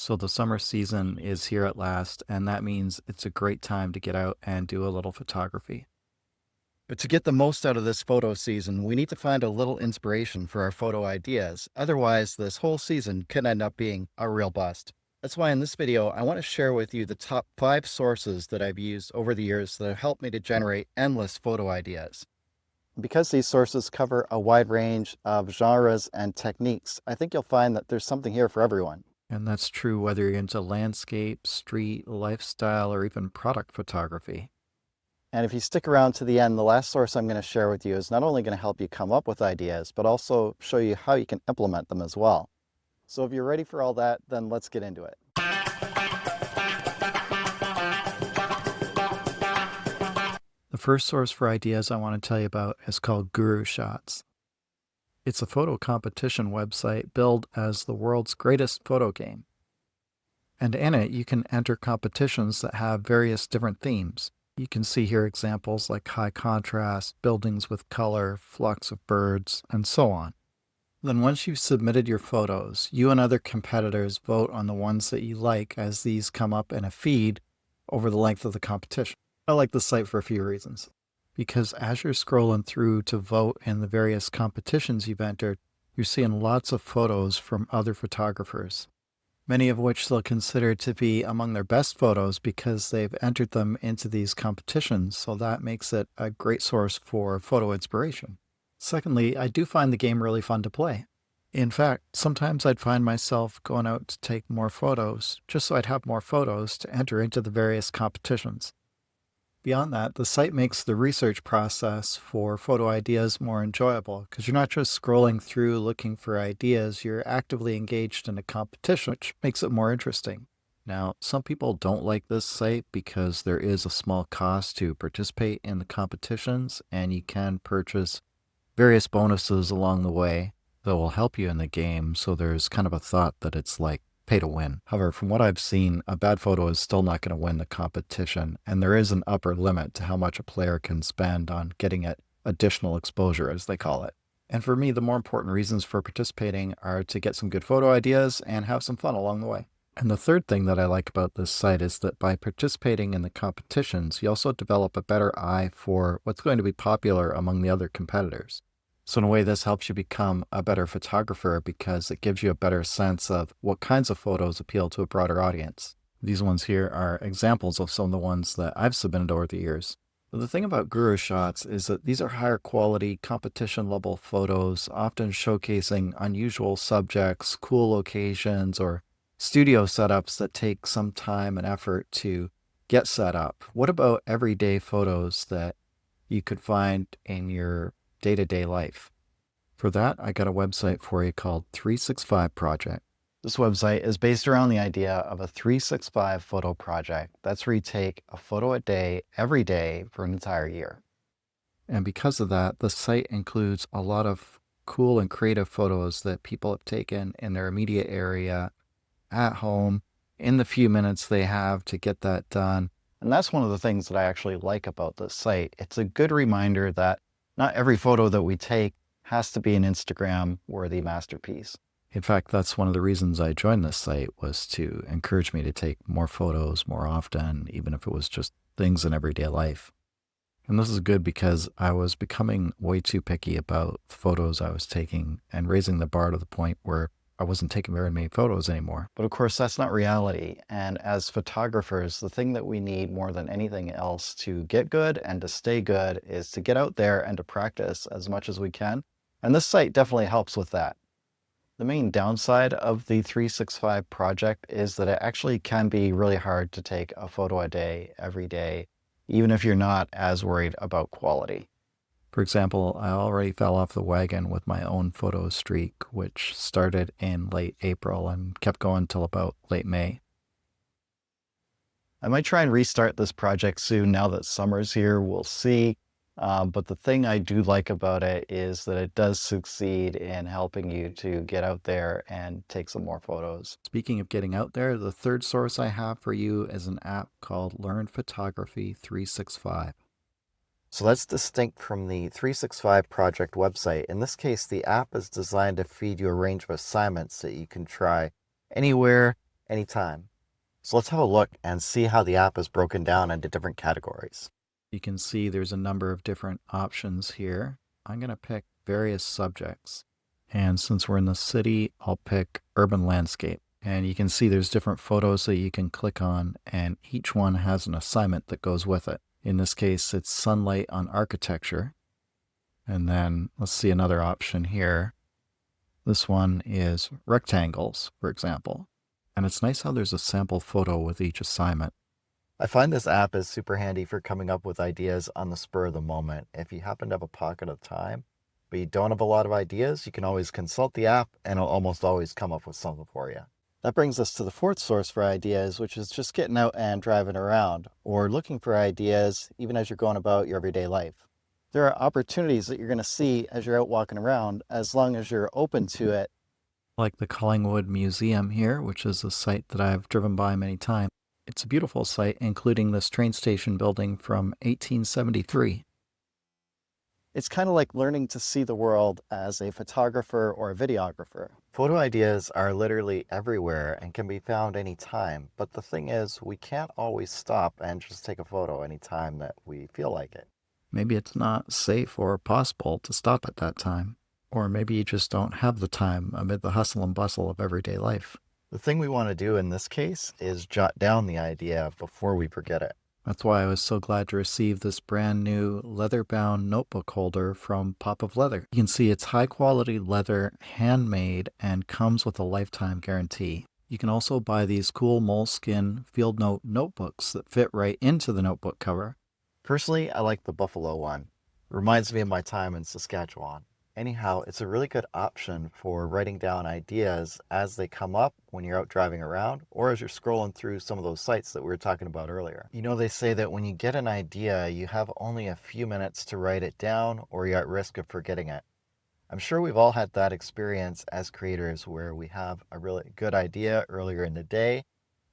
So the summer season is here at last, and that means it's a great time to get out and do a little photography. But to get the most out of this photo season, we need to find a little inspiration for our photo ideas. Otherwise, this whole season could end up being a real bust. That's why in this video, I want to share with you the top 5 sources that I've used over the years that have helped me to generate endless photo ideas. Because these sources cover a wide range of genres and techniques, I think you'll find that there's something here for everyone. And that's true whether you're into landscape, street, lifestyle, or even product photography. And if you stick around to the end, the last source I'm going to share with you is not only going to help you come up with ideas, but also show you how you can implement them as well. So if you're ready for all that, then let's get into it. The first source for ideas I want to tell you about is called Gurushots. It's a photo competition website billed as the world's greatest photo game. And in it, you can enter competitions that have various different themes. You can see here examples like high contrast, buildings with color, flocks of birds, and so on. Then once you've submitted your photos, you and other competitors vote on the ones that you like as these come up in a feed over the length of the competition. I like the site for a few reasons. Because as you're scrolling through to vote in the various competitions you've entered, you're seeing lots of photos from other photographers, many of which they'll consider to be among their best photos because they've entered them into these competitions, so that makes it a great source for photo inspiration. Secondly, I do find the game really fun to play. In fact, sometimes I'd find myself going out to take more photos, just so I'd have more photos to enter into the various competitions. Beyond that, the site makes the research process for photo ideas more enjoyable because you're not just scrolling through looking for ideas, you're actively engaged in a competition, which makes it more interesting. Now, some people don't like this site because there is a small cost to participate in the competitions, and you can purchase various bonuses along the way that will help you in the game, so there's kind of a thought that it's like pay to win. However, from what I've seen, a bad photo is still not going to win the competition, and there is an upper limit to how much a player can spend on getting it additional exposure, as they call it. And for me, the more important reasons for participating are to get some good photo ideas and have some fun along the way. And the third thing that I like about this site is that by participating in the competitions, you also develop a better eye for what's going to be popular among the other competitors. So in a way, this helps you become a better photographer because it gives you a better sense of what kinds of photos appeal to a broader audience. These ones here are examples of some of the ones that I've submitted over the years. But the thing about Gurushots is that these are higher quality, competition level photos, often showcasing unusual subjects, cool locations, or studio setups that take some time and effort to get set up. What about everyday photos that you could find in your day-to-day life? For that, I got a website for you called 365 Project. This website is based around the idea of a 365 photo project. That's where you take a photo a day, every day for an entire year. And because of that, the site includes a lot of cool and creative photos that people have taken in their immediate area, at home, in the few minutes they have to get that done. And that's one of the things that I actually like about this site. It's a good reminder that not every photo that we take has to be an Instagram-worthy masterpiece. In fact, that's one of the reasons I joined this site, was to encourage me to take more photos more often, even if it was just things in everyday life. And this is good because I was becoming way too picky about photos I was taking and raising the bar to the point where I wasn't taking very many photos anymore. But of course, that's not reality. And as photographers, the thing that we need more than anything else to get good and to stay good is to get out there and to practice as much as we can. And this site definitely helps with that. The main downside of the 365 project is that it actually can be really hard to take a photo a day, every day, even if you're not as worried about quality. For example, I already fell off the wagon with my own photo streak, which started in late April and kept going till about late May. I might try and restart this project soon now that summer's here. We'll see. But the thing I do like about it is that it does succeed in helping you to get out there and take some more photos. Speaking of getting out there, the third source I have for you is an app called Learn Photography 365. So that's distinct from the 365 project website. In this case, the app is designed to feed you a range of assignments that you can try anywhere, anytime. So let's have a look and see how the app is broken down into different categories. You can see there's a number of different options here. I'm going to pick various subjects. And since we're in the city, I'll pick urban landscape. And you can see there's different photos that you can click on, and each one has an assignment that goes with it. In this case, it's sunlight on architecture. And then let's see another option here. This one is rectangles, for example. And it's nice how there's a sample photo with each assignment. I find this app is super handy for coming up with ideas on the spur of the moment. If you happen to have a pocket of time, but you don't have a lot of ideas, you can always consult the app and it'll almost always come up with something for you. That brings us to the fourth source for ideas, which is just getting out and driving around, or looking for ideas even as you're going about your everyday life. There are opportunities that you're going to see as you're out walking around, as long as you're open to it. Like the Collingwood Museum here, which is a site that I've driven by many times. It's a beautiful site, including this train station building from 1873. It's kind of like learning to see the world as a photographer or a videographer. Photo ideas are literally everywhere and can be found anytime, but the thing is, we can't always stop and just take a photo anytime that we feel like it. Maybe it's not safe or possible to stop at that time. Or maybe you just don't have the time amid the hustle and bustle of everyday life. The thing we want to do in this case is jot down the idea before we forget it. That's why I was so glad to receive this brand new leather-bound notebook holder from Popov Leather. You can see it's high-quality leather, handmade, and comes with a lifetime guarantee. You can also buy these cool Moleskine field note notebooks that fit right into the notebook cover. Personally, I like the buffalo one. It reminds me of my time in Saskatchewan. Anyhow, it's a really good option for writing down ideas as they come up when you're out driving around, or as you're scrolling through some of those sites that we were talking about earlier. You know, they say that when you get an idea, you have only a few minutes to write it down, or you're at risk of forgetting it. I'm sure we've all had that experience as creators where we have a really good idea earlier in the day,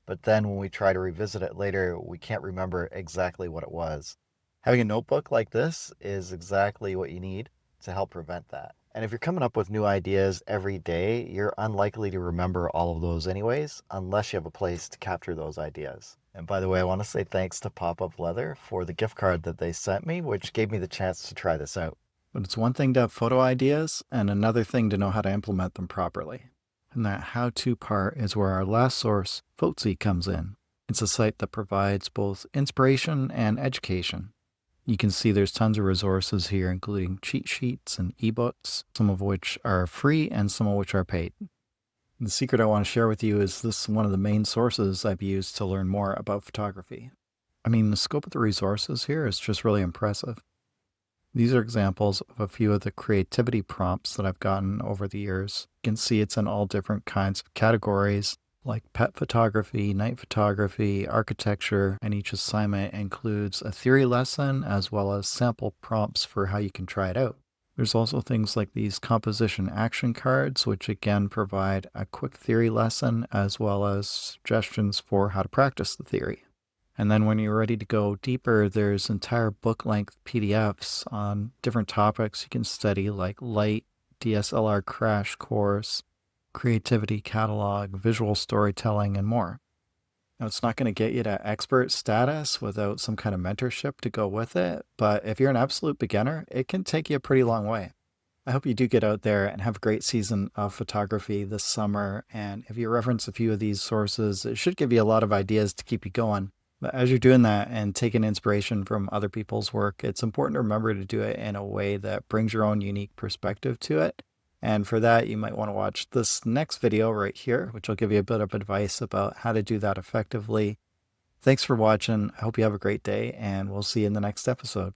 but then when we try to revisit it later, we can't remember exactly what it was. Having a notebook like this is exactly what you need to help prevent that. And if you're coming up with new ideas every day, you're unlikely to remember all of those anyways, unless you have a place to capture those ideas. And by the way, I want to say thanks to Popov Leather for the gift card that they sent me, which gave me the chance to try this out. But it's one thing to have photo ideas, and another thing to know how to implement them properly. And that how-to part is where our last source, Photzy, comes in. It's a site that provides both inspiration and education. You can see there's tons of resources here, including cheat sheets and ebooks, some of which are free and some of which are paid. The secret I want to share with you is this is one of the main sources I've used to learn more about photography. I mean, the scope of the resources here is just really impressive. These are examples of a few of the creativity prompts that I've gotten over the years. You can see it's in all different kinds of categories, like pet photography, night photography, architecture, and each assignment includes a theory lesson as well as sample prompts for how you can try it out. There's also things like these composition action cards, which again provide a quick theory lesson as well as suggestions for how to practice the theory. And then when you're ready to go deeper, there's entire book-length PDFs on different topics you can study, like light, DSLR crash course, creativity catalog, visual storytelling, and more. Now, it's not going to get you to expert status without some kind of mentorship to go with it, but if you're an absolute beginner, it can take you a pretty long way. I hope you do get out there and have a great season of photography this summer, and if you reference a few of these sources, it should give you a lot of ideas to keep you going. But as you're doing that and taking inspiration from other people's work, it's important to remember to do it in a way that brings your own unique perspective to it. And for that, you might want to watch this next video right here, which will give you a bit of advice about how to do that effectively. Thanks for watching. I hope you have a great day, and we'll see you in the next episode.